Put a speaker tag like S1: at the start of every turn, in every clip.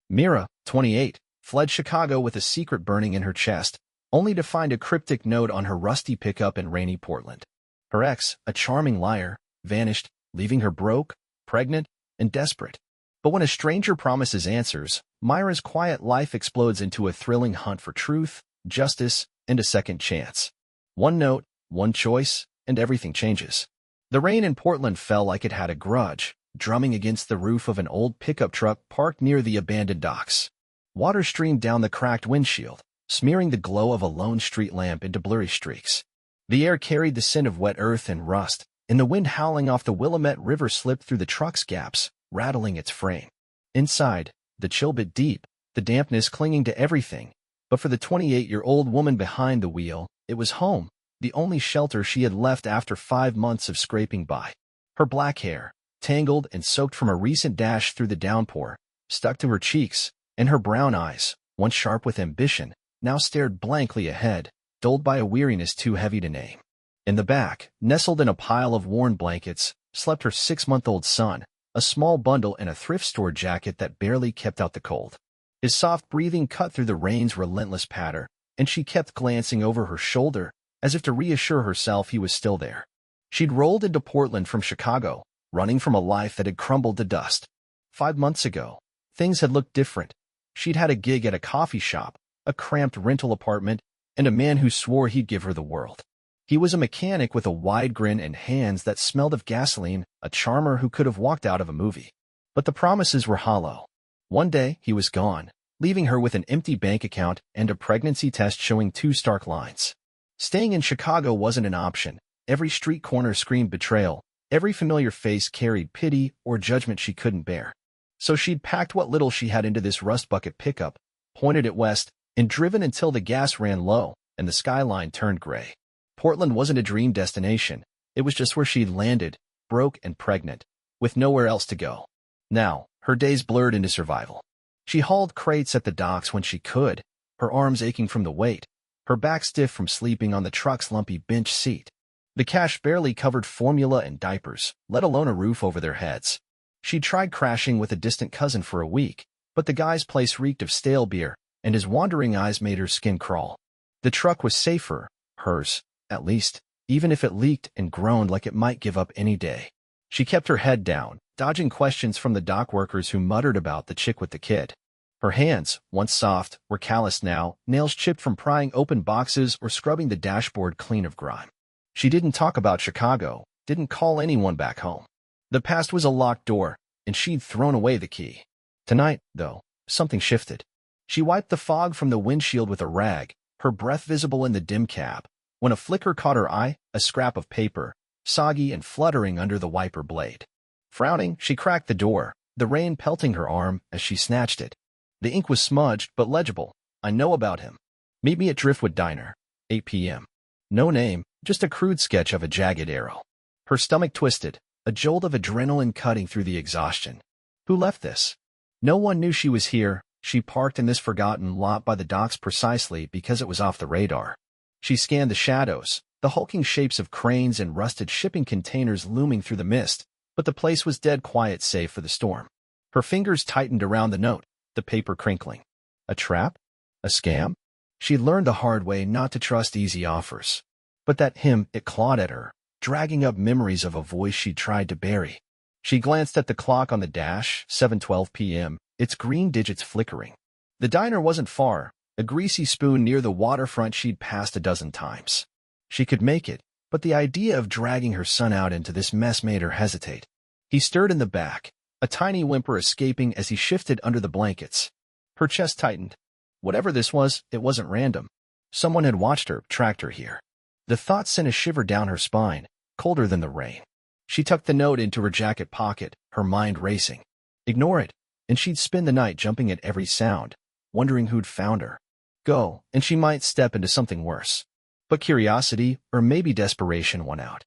S1: Mira, 28, fled Chicago with a secret burning in her chest, only to find a cryptic note on her rusty pickup in rainy Portland. Her ex, a charming liar, vanished, leaving her broke, pregnant, and desperate. But when a stranger promises answers, Mira's quiet life explodes into a thrilling hunt for truth, justice, and a second chance. One note, one choice, and everything changes. The rain in Portland fell like it had a grudge, drumming against the roof of an old pickup truck parked near the abandoned docks. Water streamed down the cracked windshield, smearing the glow of a lone street lamp into blurry streaks. The air carried the scent of wet earth and rust, and the wind howling off the Willamette River slipped through the truck's gaps, rattling its frame. Inside, the chill bit deep, the dampness clinging to everything. But for the 28-year-old woman behind the wheel, it was home, the only shelter she had left after 5 months of scraping by. Her black hair, tangled and soaked from a recent dash through the downpour, stuck to her cheeks, and her brown eyes, once sharp with ambition, now stared blankly ahead, dulled by a weariness too heavy to name. In the back, nestled in a pile of worn blankets, slept her 6-month-old son, a small bundle in a thrift store jacket that barely kept out the cold. His soft breathing cut through the rain's relentless patter, and she kept glancing over her shoulder, as if to reassure herself he was still there. She'd rolled into Portland from Chicago, running from a life that had crumbled to dust. 5 months ago, things had looked different. She'd had a gig at a coffee shop, a cramped rental apartment, and a man who swore he'd give her the world. He was a mechanic with a wide grin and hands that smelled of gasoline, a charmer who could have walked out of a movie. But the promises were hollow. One day, he was gone, leaving her with an empty bank account and a pregnancy test showing 2 stark lines. Staying in Chicago wasn't an option. Every street corner screamed betrayal. Every familiar face carried pity or judgment she couldn't bear. So she'd packed what little she had into this rust bucket pickup, pointed it west, and driven until the gas ran low and the skyline turned gray. Portland wasn't a dream destination. It was just where she'd landed, broke and pregnant, with nowhere else to go. Now, her days blurred into survival. She hauled crates at the docks when she could, her arms aching from the weight, her back stiff from sleeping on the truck's lumpy bench seat. The cash barely covered formula and diapers, let alone a roof over their heads. She'd tried crashing with a distant cousin for a week, but the guy's place reeked of stale beer, and his wandering eyes made her skin crawl. The truck was safer, hers, at least, even if it leaked and groaned like it might give up any day. She kept her head down, dodging questions from the dock workers who muttered about the chick with the kid. Her hands, once soft, were calloused now, nails chipped from prying open boxes or scrubbing the dashboard clean of grime. She didn't talk about Chicago, didn't call anyone back home. The past was a locked door, and she'd thrown away the key. Tonight, though, something shifted. She wiped the fog from the windshield with a rag, her breath visible in the dim cab, when a flicker caught her eye, a scrap of paper, soggy and fluttering under the wiper blade. Frowning, she cracked the door, the rain pelting her arm as she snatched it. The ink was smudged but legible. I know about him. Meet me at Driftwood Diner, 8 p.m. No name, just a crude sketch of a jagged arrow. Her stomach twisted, a jolt of adrenaline cutting through the exhaustion. Who left this? No one knew she was here. She parked in this forgotten lot by the docks precisely because it was off the radar. She scanned the shadows, the hulking shapes of cranes and rusted shipping containers looming through the mist, but the place was dead quiet save for the storm. Her fingers tightened around the note, the paper crinkling. A trap? A scam? She'd learned the hard way not to trust easy offers. But that hymn, it clawed at her, dragging up memories of a voice she'd tried to bury. She glanced at the clock on the dash, 7:12 p.m., its green digits flickering. The diner wasn't far, a greasy spoon near the waterfront she'd passed a dozen times. She could make it, but the idea of dragging her son out into this mess made her hesitate. He stirred in the back, a tiny whimper escaping as he shifted under the blankets. Her chest tightened. Whatever this was, it wasn't random. Someone had watched her, tracked her here. The thought sent a shiver down her spine, colder than the rain. She tucked the note into her jacket pocket, her mind racing. Ignore it, and she'd spend the night jumping at every sound, wondering who'd found her. Go, and she might step into something worse. But curiosity, or maybe desperation, won out.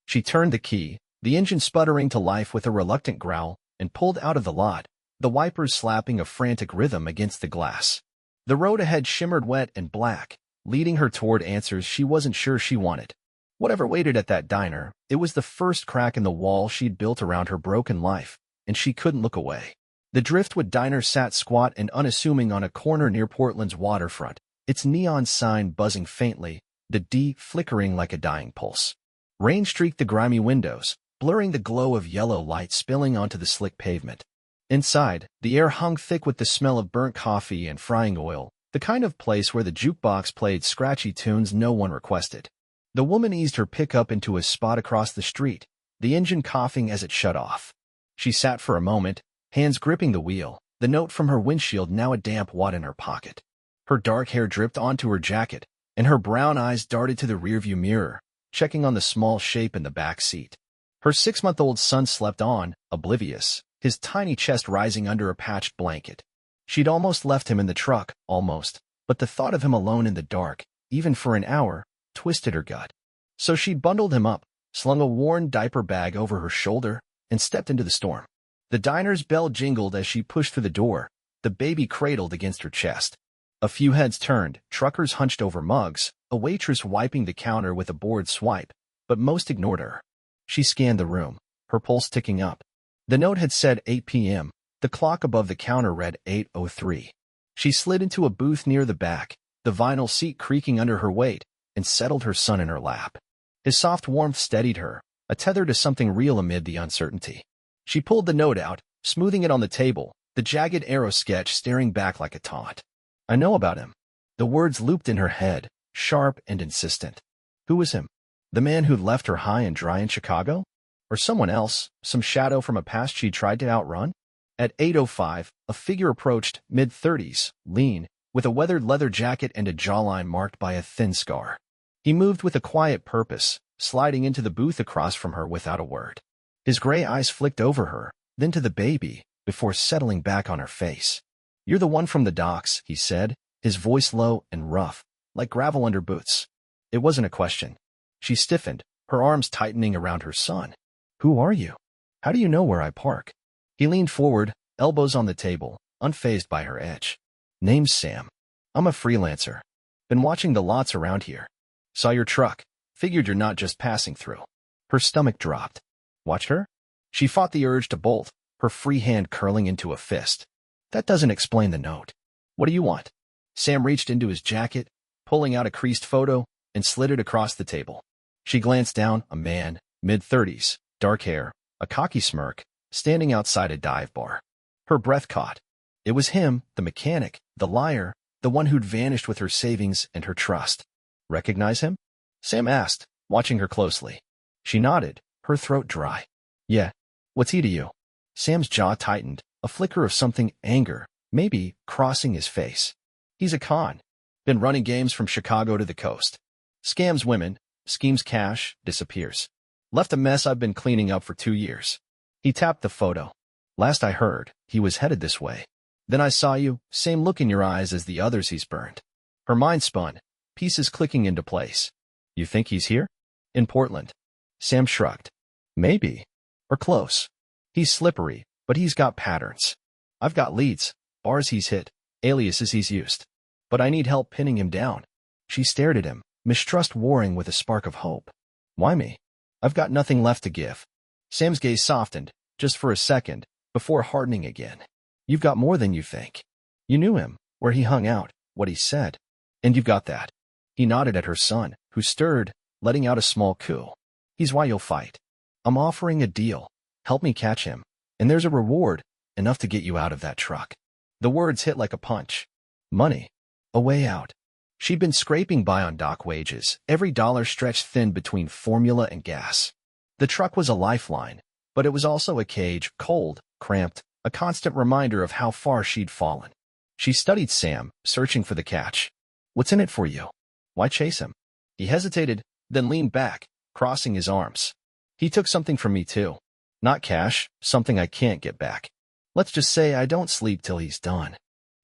S1: She turned the key, the engine sputtering to life with a reluctant growl, and pulled out of the lot, the wipers slapping a frantic rhythm against the glass. The road ahead shimmered wet and black, leading her toward answers she wasn't sure she wanted. Whatever waited at that diner, it was the first crack in the wall she'd built around her broken life, and she couldn't look away. The Driftwood Diner sat squat and unassuming on a corner near Portland's waterfront, its neon sign buzzing faintly, the D flickering like a dying pulse. Rain streaked the grimy windows, blurring the glow of yellow light spilling onto the slick pavement. Inside, the air hung thick with the smell of burnt coffee and frying oil, the kind of place where the jukebox played scratchy tunes no one requested. The woman eased her pickup into a spot across the street, the engine coughing as it shut off. She sat for a moment, hands gripping the wheel, the note from her windshield now a damp wad in her pocket. Her dark hair dripped onto her jacket, and her brown eyes darted to the rearview mirror, checking on the small shape in the back seat. Her 6-month-old son slept on, oblivious, his tiny chest rising under a patched blanket. She'd almost left him in the truck, almost, but the thought of him alone in the dark, even for an hour, twisted her gut. So she bundled him up, slung a worn diaper bag over her shoulder, and stepped into the storm. The diner's bell jingled as she pushed through the door, the baby cradled against her chest. A few heads turned, truckers hunched over mugs, a waitress wiping the counter with a bored swipe, but most ignored her. She scanned the room, her pulse ticking up. The note had said 8 p.m., the clock above the counter read 8:03. She slid into a booth near the back, the vinyl seat creaking under her weight, and settled her son in her lap. His soft warmth steadied her, a tether to something real amid the uncertainty. She pulled the note out, smoothing it on the table, the jagged arrow sketch staring back like a taunt. I know about him. The words looped in her head, sharp and insistent. Who was him? The man who'd left her high and dry in Chicago? Or someone else, some shadow from a past she tried to outrun? At 8:05, a figure approached, mid-30s, lean, with a weathered leather jacket and a jawline marked by a thin scar. He moved with a quiet purpose, sliding into the booth across from her without a word. His gray eyes flicked over her, then to the baby, before settling back on her face. You're the one from the docks, he said, his voice low and rough, like gravel under boots. It wasn't a question. She stiffened, her arms tightening around her son. Who are you? How do you know where I park? He leaned forward, elbows on the table, unfazed by her edge. Name's Sam. I'm a freelancer. Been watching the lots around here. Saw your truck. Figured you're not just passing through. Her stomach dropped. Watched her? She fought the urge to bolt, her free hand curling into a fist. That doesn't explain the note. What do you want? Sam reached into his jacket, pulling out a creased photo, and slid it across the table. She glanced down, a man, mid-30s, dark hair, a cocky smirk, standing outside a dive bar. Her breath caught. It was him, the mechanic, the liar, the one who'd vanished with her savings and her trust. Recognize him? Sam asked, watching her closely. She nodded, her throat dry. Yeah. What's he to you? Sam's jaw tightened, a flicker of something, anger, maybe, crossing his face. He's a con. Been running games from Chicago to the coast. Scams women, schemes cash, disappears. Left a mess I've been cleaning up for 2 years. He tapped the photo. Last I heard, he was headed this way. Then I saw you, same look in your eyes as the others he's burned. Her mind spun, pieces clicking into place. You think he's here? In Portland. Sam shrugged. Maybe. Or close. He's slippery, but he's got patterns. I've got leads, bars he's hit, aliases he's used. But I need help pinning him down. She stared at him, mistrust warring with a spark of hope. Why me? I've got nothing left to give. Sam's gaze softened, just for a second, before hardening again. You've got more than you think. You knew him, where he hung out, what he said. And you've got that. He nodded at her son, who stirred, letting out a small coo. He's why you'll fight. I'm offering a deal. Help me catch him. And there's a reward, enough to get you out of that truck. The words hit like a punch. Money. A way out. She'd been scraping by on dock wages, every dollar stretched thin between formula and gas. The truck was a lifeline, but it was also a cage, cold, cramped, a constant reminder of how far she'd fallen. She studied Sam, searching for the catch. What's in it for you? Why chase him? He hesitated, then leaned back, crossing his arms. He took something from me too. Not cash, something I can't get back. Let's just say I don't sleep till he's done.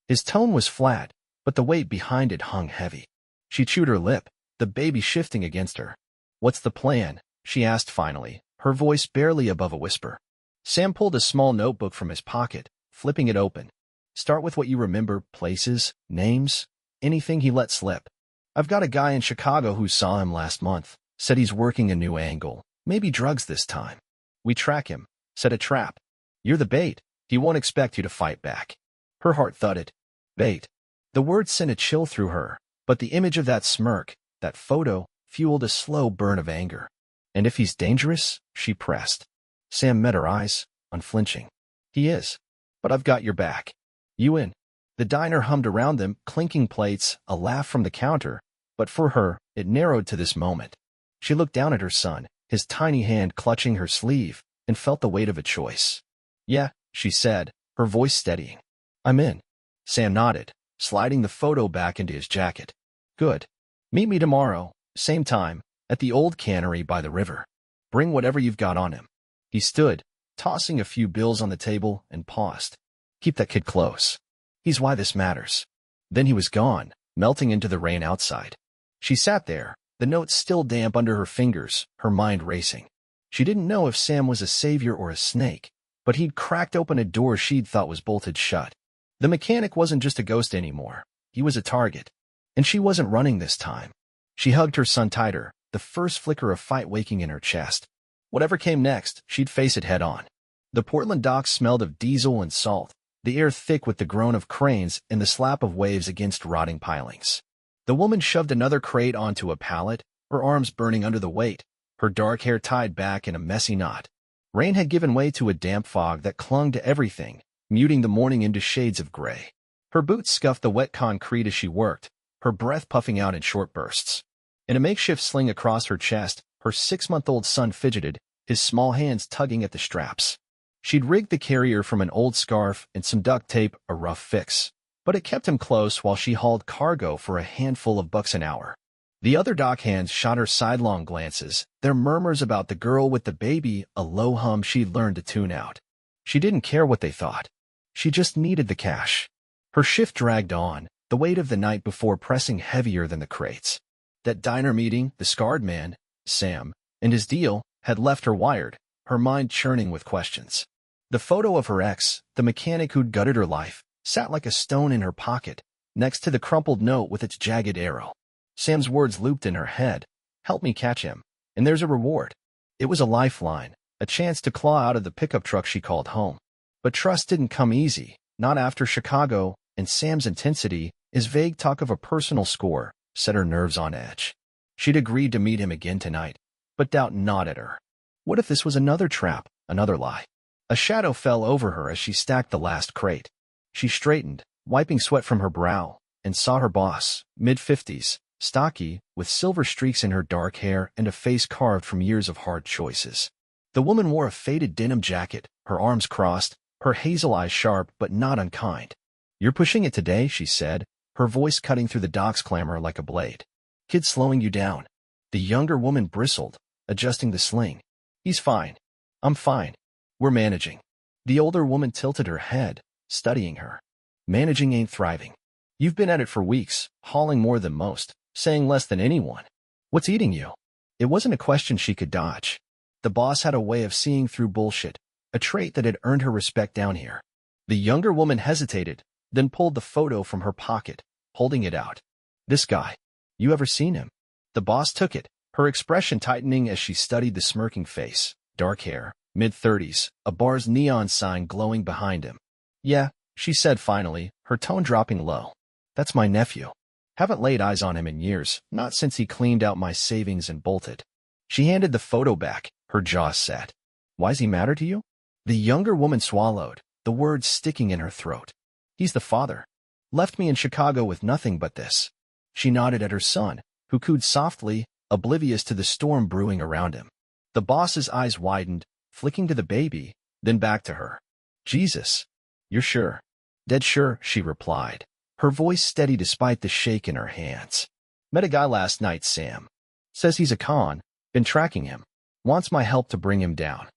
S1: His tone was flat, but the weight behind it hung heavy. She chewed her lip, the baby shifting against her. What's the plan? She asked finally, her voice barely above a whisper. Sam pulled a small notebook from his pocket, flipping it open. Start with what you remember, places, names, anything he let slip. I've got a guy in Chicago who saw him last month, said he's working a new angle, maybe drugs this time. We track him, set a trap. You're the bait, He won't expect you to fight back. Her heart thudded. Bait. The word sent a chill through her, but the image of that smirk, that photo, fueled a slow burn of anger. And if he's dangerous, she pressed. Sam met her eyes, unflinching. He is. But I've got your back. You in. The diner hummed around them, clinking plates, a laugh from the counter, but for her, it narrowed to this moment. She looked down at her son, his tiny hand clutching her sleeve, and felt the weight of a choice. Yeah, she said, her voice steadying. I'm in. Sam nodded, sliding the photo back into his jacket. Good. Meet me tomorrow, same time, at the old cannery by the river. Bring whatever you've got on him. He stood, tossing a few bills on the table, and paused. Keep that kid close. He's why this matters. Then he was gone, melting into the rain outside. She sat there, the notes still damp under her fingers, her mind racing. She didn't know if Sam was a savior or a snake, but he'd cracked open a door she'd thought was bolted shut. The mechanic wasn't just a ghost anymore. He was a target. And she wasn't running this time. She hugged her son tighter, the first flicker of fight waking in her chest. Whatever came next, she'd face it head on. The Portland docks smelled of diesel and salt, the air thick with the groan of cranes and the slap of waves against rotting pilings. The woman shoved another crate onto a pallet, her arms burning under the weight, her dark hair tied back in a messy knot. Rain had given way to a damp fog that clung to everything, muting the morning into shades of gray. Her boots scuffed the wet concrete as she worked, her breath puffing out in short bursts. In a makeshift sling across her chest, her 6-month-old son fidgeted, his small hands tugging at the straps. She'd rigged the carrier from an old scarf and some duct tape, a rough fix, but it kept him close while she hauled cargo for a handful of bucks an hour. The other dock hands shot her sidelong glances, their murmurs about the girl with the baby, a low hum she'd learned to tune out. She didn't care what they thought. She just needed the cash. Her shift dragged on, the weight of the night before pressing heavier than the crates. That diner meeting, the scarred man, Sam, and his deal, had left her wired, her mind churning with questions. The photo of her ex, the mechanic who'd gutted her life, sat like a stone in her pocket, next to the crumpled note with its jagged arrow. Sam's words looped in her head. Help me catch him, and there's a reward. It was a lifeline, a chance to claw out of the pickup truck she called home. But trust didn't come easy, not after Chicago, and Sam's intensity, his vague talk of a personal score, set her nerves on edge. She'd agreed to meet him again tonight, but doubt gnawed at her. What if this was another trap, another lie? A shadow fell over her as she stacked the last crate. She straightened, wiping sweat from her brow, and saw her boss, mid-50s, stocky, with silver streaks in her dark hair and a face carved from years of hard choices. The woman wore a faded denim jacket, her arms crossed, her hazel eyes sharp but not unkind. You're pushing it today, she said, her voice cutting through the dock's clamor like a blade. Kid's slowing you down. The younger woman bristled, adjusting the sling. He's fine. I'm fine. We're managing. The older woman tilted her head, studying her. Managing ain't thriving. You've been at it for weeks, hauling more than most, saying less than anyone. What's eating you? It wasn't a question she could dodge. The boss had a way of seeing through bullshit, a trait that had earned her respect down here. The younger woman hesitated, then pulled the photo from her pocket, holding it out. This guy. You ever seen him? The boss took it, her expression tightening as she studied the smirking face, dark hair, mid-30s, a bar's neon sign glowing behind him. Yeah, she said finally, her tone dropping low. That's my nephew. Haven't laid eyes on him in years, not since he cleaned out my savings and bolted. She handed the photo back, her jaw set. Why's he matter to you? The younger woman swallowed, the words sticking in her throat. He's the father. Left me in Chicago with nothing but this. She nodded at her son, who cooed softly, oblivious to the storm brewing around him. The boss's eyes widened, flicking to the baby, then back to her. Jesus. You're sure? Dead sure, she replied, her voice steady despite the shake in her hands. Met a guy last night, Sam. Says he's a con, been tracking him. Wants my help to bring him down.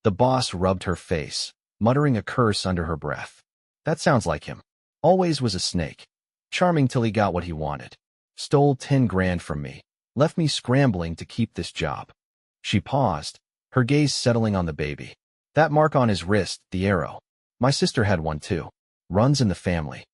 S1: The boss rubbed her face, muttering a curse under her breath. That sounds like him. Always was a snake. Charming till he got what he wanted. Stole 10 grand from me. Left me scrambling to keep this job. She paused, her gaze settling on the baby. That mark on his wrist, the arrow. My sister had one too. Runs in the family.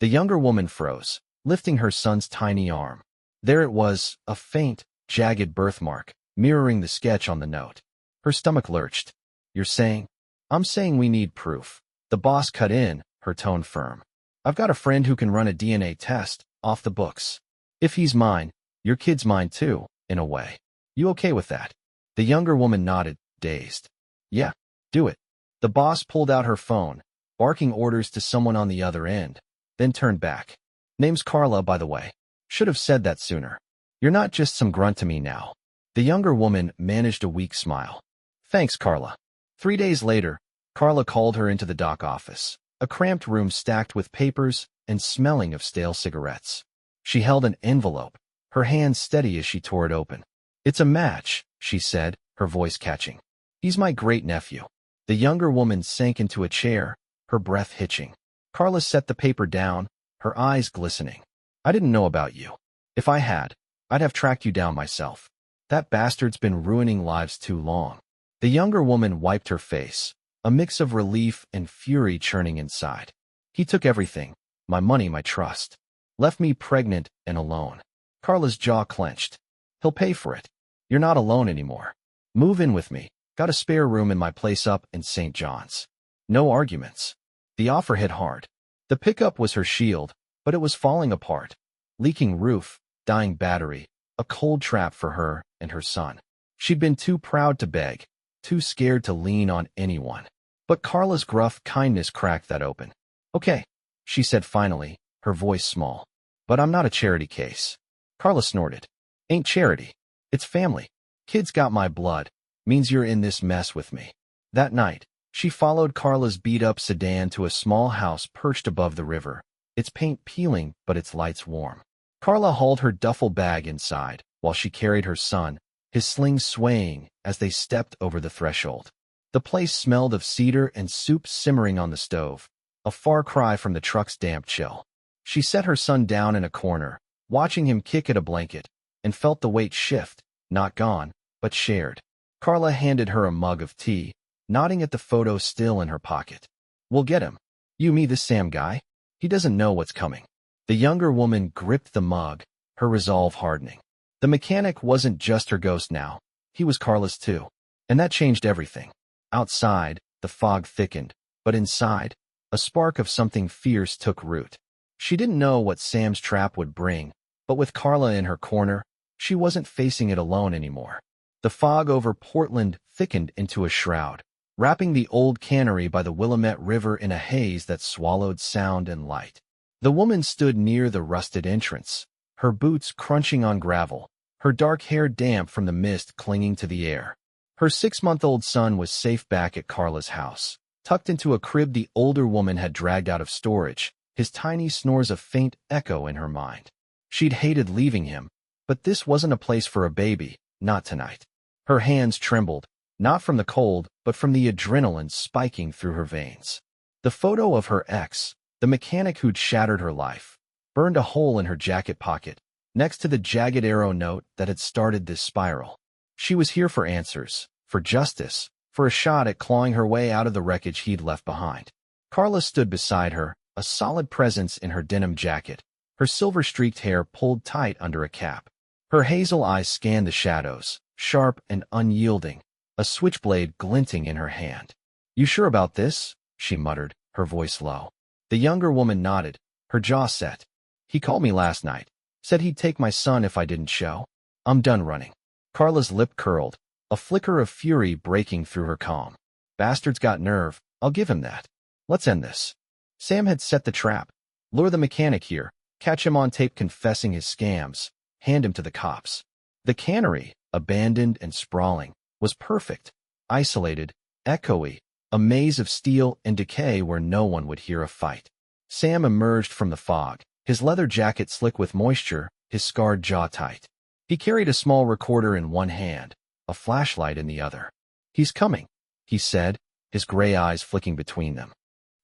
S1: The younger woman froze, lifting her son's tiny arm. There it was, a faint, jagged birthmark, mirroring the sketch on the note. Her stomach lurched. You're saying? I'm saying we need proof. The boss cut in, her tone firm. I've got a friend who can run a DNA test, off the books. If he's mine, your kid's mine too, in a way. You okay with that? The younger woman nodded, dazed. Yeah, do it. The boss pulled out her phone, barking orders to someone on the other end, then turned back. Name's Carla, by the way. Should have said that sooner. You're not just some grunt to me now. The younger woman managed a weak smile. Thanks, Carla. 3 days later, Carla called her into the dock office, a cramped room stacked with papers and smelling of stale cigarettes. She held an envelope, her hand steady as she tore it open. It's a match, she said, her voice catching. He's my great-nephew. The younger woman sank into a chair, her breath hitching. Carla set the paper down, her eyes glistening. I didn't know about you. If I had, I'd have tracked you down myself. That bastard's been ruining lives too long. The younger woman wiped her face, a mix of relief and fury churning inside. He took everything, my money, my trust. Left me pregnant and alone. Carla's jaw clenched. He'll pay for it. You're not alone anymore. Move in with me. Got a spare room in my place up in St. John's. No arguments. The offer hit hard. The pickup was her shield, but it was falling apart. Leaking roof, dying battery, a cold trap for her and her son. She'd been too proud to beg, too scared to lean on anyone. But Carla's gruff kindness cracked that open. Okay, she said finally, her voice small. But I'm not a charity case. Carla snorted. Ain't charity. It's family. Kids got my blood. Means you're in this mess with me. That night, she followed Carla's beat-up sedan to a small house perched above the river, its paint peeling but its lights warm. Carla hauled her duffel bag inside, while she carried her son, his sling swaying as they stepped over the threshold. The place smelled of cedar and soup simmering on the stove, a far cry from the truck's damp chill. She set her son down in a corner, watching him kick at a blanket, and felt the weight shift, not gone, but shared. Carla handed her a mug of tea, nodding at the photo still in her pocket. We'll get him. You me this Sam guy? He doesn't know what's coming. The younger woman gripped the mug, her resolve hardening. The mechanic wasn't just her ghost now. He was Carla's too. And that changed everything. Outside, the fog thickened, but inside, a spark of something fierce took root. She didn't know what Sam's trap would bring, but with Carla in her corner, she wasn't facing it alone anymore. The fog over Portland thickened into a shroud, wrapping the old cannery by the Willamette River in a haze that swallowed sound and light. The woman stood near the rusted entrance, her boots crunching on gravel, her dark hair damp from the mist clinging to the air. Her 6-month-old son was safe back at Carla's house, tucked into a crib the older woman had dragged out of storage, his tiny snores a faint echo in her mind. She'd hated leaving him, but this wasn't a place for a baby, not tonight. Her hands trembled, not from the cold, but from the adrenaline spiking through her veins. The photo of her ex, the mechanic who'd shattered her life, burned a hole in her jacket pocket, next to the jagged arrow note that had started this spiral. She was here for answers, for justice, for a shot at clawing her way out of the wreckage he'd left behind. Carla stood beside her, a solid presence in her denim jacket, her silver-streaked hair pulled tight under a cap. Her hazel eyes scanned the shadows, sharp and unyielding, a switchblade glinting in her hand. You sure about this? She muttered, her voice low. The younger woman nodded, her jaw set. He called me last night, said he'd take my son if I didn't show. I'm done running. Carla's lip curled, a flicker of fury breaking through her calm. Bastard's got nerve, I'll give him that. Let's end this. Sam had set the trap. Lure the mechanic here, catch him on tape confessing his scams, hand him to the cops. The cannery, abandoned and sprawling, was perfect, isolated, echoey, a maze of steel and decay where no one would hear a fight. Sam emerged from the fog, his leather jacket slick with moisture, his scarred jaw tight. He carried a small recorder in one hand, a flashlight in the other. He's coming, he said, his gray eyes flicking between them.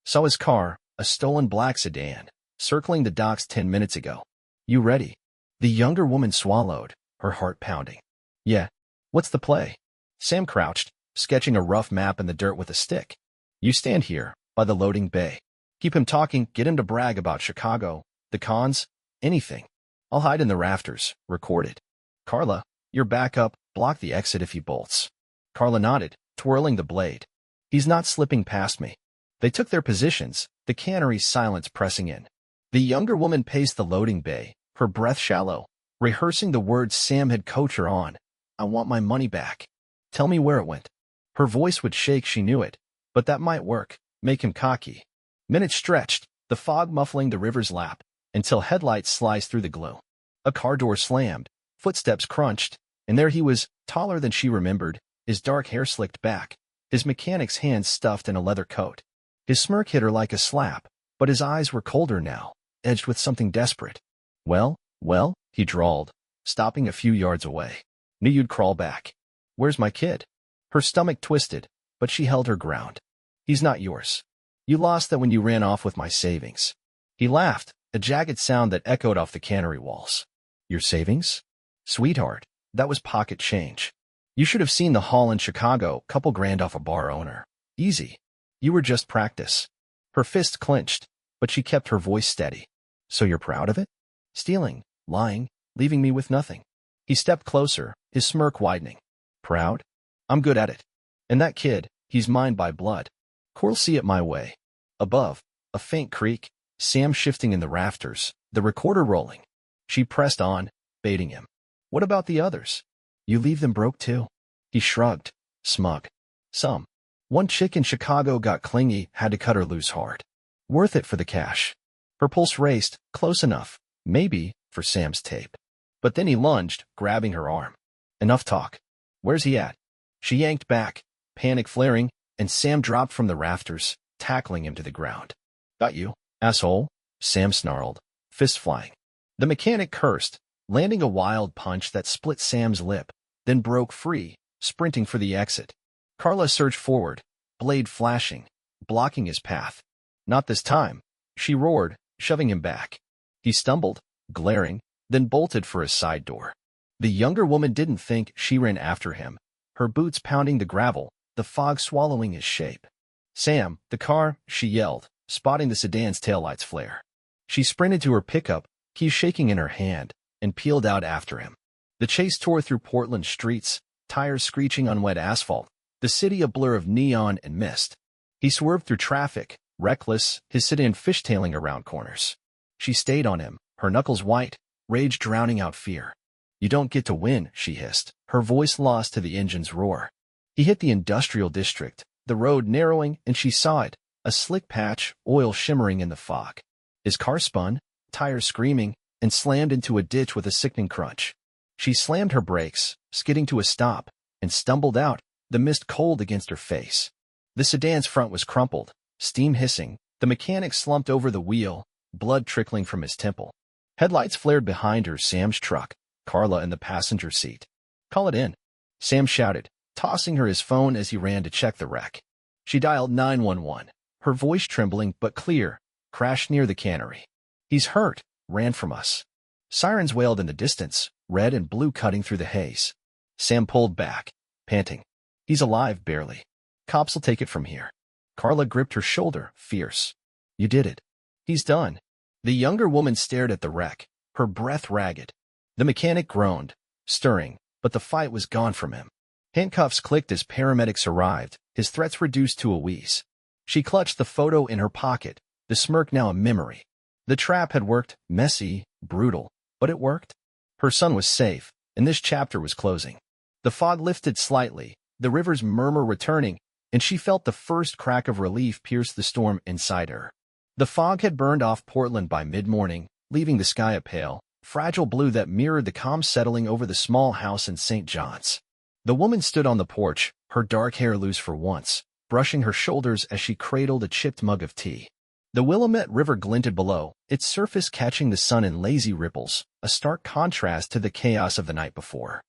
S1: Saw his car, a stolen black sedan, circling the docks 10 minutes ago. You ready? The younger woman swallowed, her heart pounding. Yeah. What's the play? Sam crouched, sketching a rough map in the dirt with a stick. You stand here, by the loading bay. Keep him talking, get him to brag about Chicago, the cons, anything. I'll hide in the rafters, record it. Carla, you're back up, block the exit if he bolts. Carla nodded, twirling the blade. He's not slipping past me. They took their positions, the cannery's silence pressing in. The younger woman paced the loading bay, her breath shallow, rehearsing the words Sam had coached her on. I want my money back. Tell me where it went. Her voice would shake, she knew it, but that might work, make him cocky. Minutes stretched, the fog muffling the river's lap, until headlights sliced through the gloom. A car door slammed, footsteps crunched, and there he was, taller than she remembered, his dark hair slicked back, his mechanic's hands stuffed in a leather coat. His smirk hit her like a slap, but his eyes were colder now, edged with something desperate. Well, he drawled, stopping a few yards away. Knew you'd crawl back. Where's my kid? Her stomach twisted, but she held her ground. He's not yours. You lost that when you ran off with my savings. He laughed, a jagged sound that echoed off the cannery walls. Your savings? Sweetheart, that was pocket change. You should have seen the haul in Chicago, couple grand off a bar owner. Easy. You were just practice. Her fist clenched, but she kept her voice steady. So you're proud of it? Stealing, lying, leaving me with nothing. He stepped closer, his smirk widening. Proud? I'm good at it. And that kid, he's mine by blood. Coral, see it my way. Above, a faint creak, Sam shifting in the rafters, the recorder rolling. She pressed on, baiting him. What about the others? You leave them broke too? He shrugged, smug. Some. One chick in Chicago got clingy, had to cut her loose hard. Worth it for the cash. Her pulse raced, close enough, maybe, for Sam's tape. But then he lunged, grabbing her arm. Enough talk. Where's he at? She yanked back, panic flaring, and Sam dropped from the rafters, tackling him to the ground. Got you, asshole, Sam snarled, fist flying. The mechanic cursed, landing a wild punch that split Sam's lip, then broke free, sprinting for the exit. Carla surged forward, blade flashing, blocking his path. Not this time, she roared, shoving him back. He stumbled, glaring, then bolted for his side door. The younger woman didn't think. She ran after him, her boots pounding the gravel, the fog swallowing his shape. Sam, the car, she yelled, spotting the sedan's taillights flare. She sprinted to her pickup, keys shaking in her hand, and peeled out after him. The chase tore through Portland streets, tires screeching on wet asphalt, the city a blur of neon and mist. He swerved through traffic, reckless, his sedan fishtailing around corners. She stayed on him, her knuckles white, rage drowning out fear. You don't get to win, she hissed, her voice lost to the engine's roar. He hit the industrial district, the road narrowing, and she saw it, a slick patch, oil shimmering in the fog. His car spun, tires screaming, and slammed into a ditch with a sickening crunch. She slammed her brakes, skidding to a stop, and stumbled out, the mist cold against her face. The sedan's front was crumpled, steam hissing, the mechanic slumped over the wheel, blood trickling from his temple. Headlights flared behind her, Sam's truck, Carla in the passenger seat. Call it in, Sam shouted, tossing her his phone as he ran to check the wreck. She dialed 911, her voice trembling but clear, crashed near the cannery. He's hurt, ran from us. Sirens wailed in the distance, red and blue cutting through the haze. Sam pulled back, panting. He's alive, barely. Cops'll take it from here. Carla gripped her shoulder, fierce. You did it. He's done. The younger woman stared at the wreck, her breath ragged. The mechanic groaned, stirring, but the fight was gone from him. Handcuffs clicked as paramedics arrived, his threats reduced to a wheeze. She clutched the photo in her pocket, the smirk now a memory. The trap had worked, messy, brutal, but it worked. Her son was safe, and this chapter was closing. The fog lifted slightly, the river's murmur returning, and she felt the first crack of relief pierce the storm inside her. The fog had burned off Portland by mid-morning, leaving the sky a pale, fragile blue that mirrored the calm settling over the small house in St. John's. The woman stood on the porch, her dark hair loose for once, brushing her shoulders as she cradled a chipped mug of tea. The Willamette River glinted below, its surface catching the sun in lazy ripples, a stark contrast to the chaos of the night before.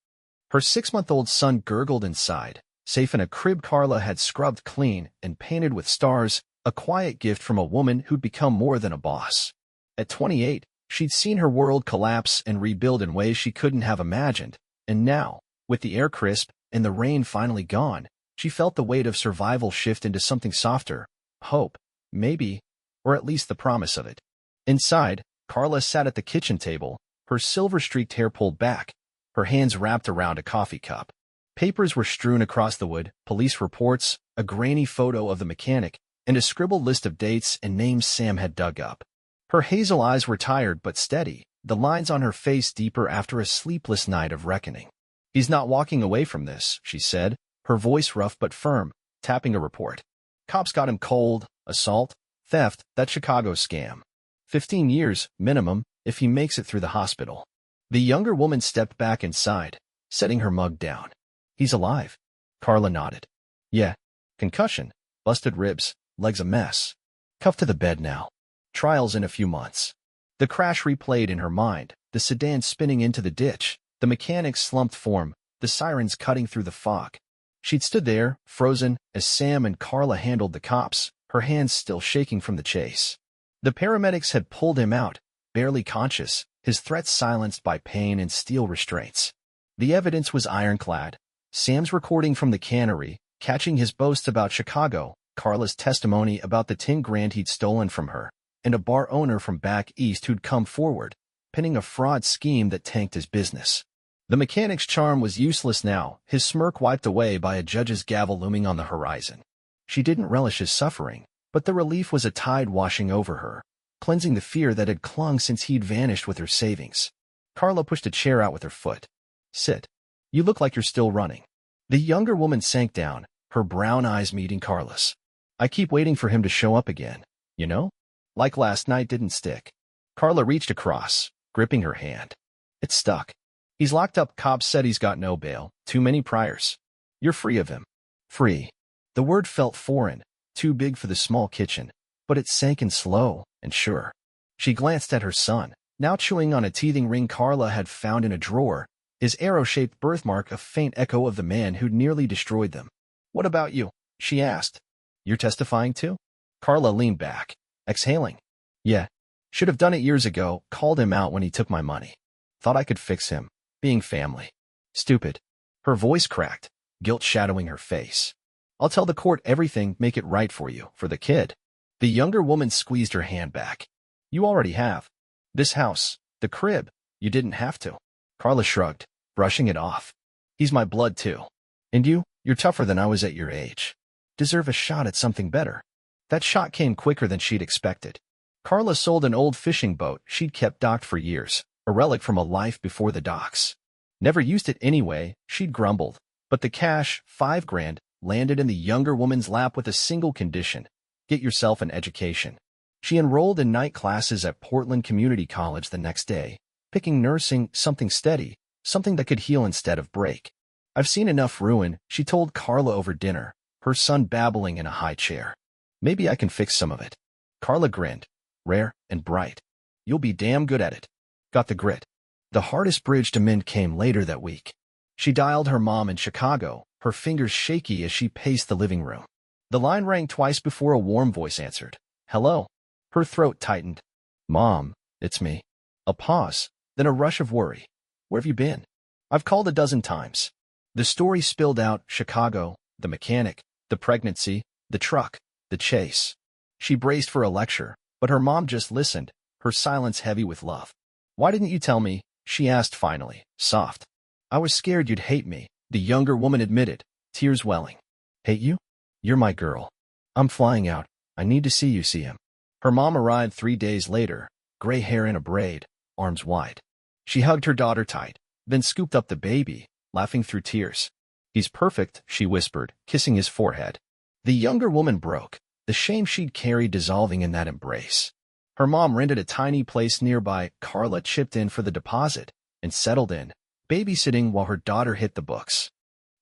S1: Her 6-month-old son gurgled inside, safe in a crib Carla had scrubbed clean and painted with stars, a quiet gift from a woman who'd become more than a boss. At 28, she'd seen her world collapse and rebuild in ways she couldn't have imagined, and now, with the air crisp and the rain finally gone, she felt the weight of survival shift into something softer, hope, maybe, or at least the promise of it. Inside, Carla sat at the kitchen table, her silver-streaked hair pulled back, her hands wrapped around a coffee cup. Papers were strewn across the wood, police reports, a grainy photo of the mechanic, and a scribbled list of dates and names Sam had dug up. Her hazel eyes were tired but steady, the lines on her face deeper after a sleepless night of reckoning. "He's not walking away from this," she said, her voice rough but firm, tapping a report. "Cops got him cold, assault, theft, that Chicago scam. 15 years, minimum, if he makes it through the hospital." The younger woman stepped back inside, setting her mug down. "He's alive." Carla nodded. "Yeah. Concussion, busted ribs, legs a mess. Cuffed to the bed now. Trials in a few months." The crash replayed in her mind, the sedan spinning into the ditch, the mechanic's slumped form, the sirens cutting through the fog. She'd stood there, frozen, as Sam and Carla handled the cops, her hands still shaking from the chase. The paramedics had pulled him out, barely conscious, his threats silenced by pain and steel restraints. The evidence was ironclad. Sam's recording from the cannery, catching his boasts about Chicago, Carla's testimony about the 10 grand he'd stolen from her, and a bar owner from back east who'd come forward, pinning a fraud scheme that tanked his business. The mechanic's charm was useless now, his smirk wiped away by a judge's gavel looming on the horizon. She didn't relish his suffering, but the relief was a tide washing over her, cleansing the fear that had clung since he'd vanished with her savings. Carla pushed a chair out with her foot. "Sit. You look like you're still running." The younger woman sank down, her brown eyes meeting Carla's. "I keep waiting for him to show up again, you know? Like last night didn't stick." Carla reached across, gripping her hand. "It stuck. He's locked up. Cops said he's got no bail, too many priors. You're free of him." Free. The word felt foreign, too big for the small kitchen, but it sank in slow and sure. She glanced at her son, now chewing on a teething ring Carla had found in a drawer, his arrow-shaped birthmark a faint echo of the man who'd nearly destroyed them. "What about you?" she asked. "You're testifying too?" Carla leaned back, exhaling. "Yeah. Should have done it years ago, called him out when he took my money. Thought I could fix him, being family. Stupid." Her voice cracked, guilt shadowing her face. "I'll tell the court everything, make it right for you, for the kid." The younger woman squeezed her hand back. "You already have. This house, the crib, you didn't have to." Carla shrugged, brushing it off. "He's my blood too. And you're tougher than I was at your age. Deserve a shot at something better." That shot came quicker than she'd expected. Carla sold an old fishing boat she'd kept docked for years, a relic from a life before the docks. "Never used it anyway," she'd grumbled, but the cash, 5 grand, landed in the younger woman's lap with a single condition: get yourself an education. She enrolled in night classes at Portland Community College the next day, picking nursing, something steady, something that could heal instead of break. "I've seen enough ruin," she told Carla over dinner, her son babbling in a high chair. "Maybe I can fix some of it." Carla grinned, rare and bright. "You'll be damn good at it." Got the grit. The hardest bridge to mend came later that week. She dialed her mom in Chicago, her fingers shaky as she paced the living room. The line rang twice before a warm voice answered. "Hello." Her throat tightened. "Mom, it's me." A pause, then a rush of worry. "Where have you been?" "I've called a dozen times." The story spilled out: Chicago, the mechanic, the pregnancy, the truck, the chase. She braced for a lecture, but her mom just listened, her silence heavy with love. "Why didn't you tell me?" she asked finally, soft. "I was scared you'd hate me," the younger woman admitted, tears welling. "Hate you? You're my girl. I'm flying out. I need to see you see him." Her mom arrived 3 days later, gray hair in a braid, arms wide. She hugged her daughter tight, then scooped up the baby, laughing through tears. "He's perfect," she whispered, kissing his forehead. The younger woman broke, the shame she'd carried dissolving in that embrace. Her mom rented a tiny place nearby. Carla chipped in for the deposit and settled in, babysitting while her daughter hit the books.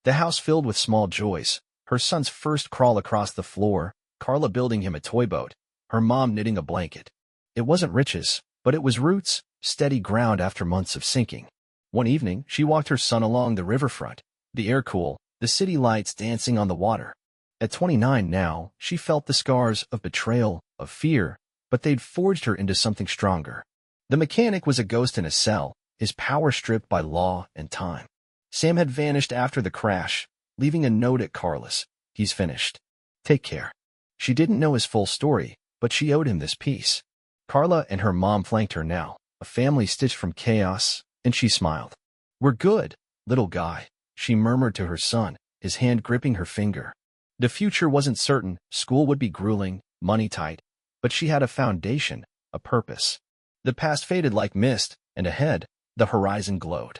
S1: The house filled with small joys, her son's first crawl across the floor, Carla building him a toy boat, her mom knitting a blanket. It wasn't riches, but it was roots, steady ground after months of sinking. One evening, she walked her son along the riverfront, the air cool, the city lights dancing on the water. At 29 now, she felt the scars of betrayal, of fear, but they'd forged her into something stronger. The mechanic was a ghost in a cell, his power stripped by law and time. Sam had vanished after the crash, leaving a note at Carla's. "He's finished. Take care." She didn't know his full story, but she owed him this piece. Carla and her mom flanked her now, a family stitched from chaos, and she smiled. "We're good, little guy," she murmured to her son, his hand gripping her finger. The future wasn't certain, school would be grueling, money tight, but she had a foundation, a purpose. The past faded like mist, and ahead, the horizon glowed.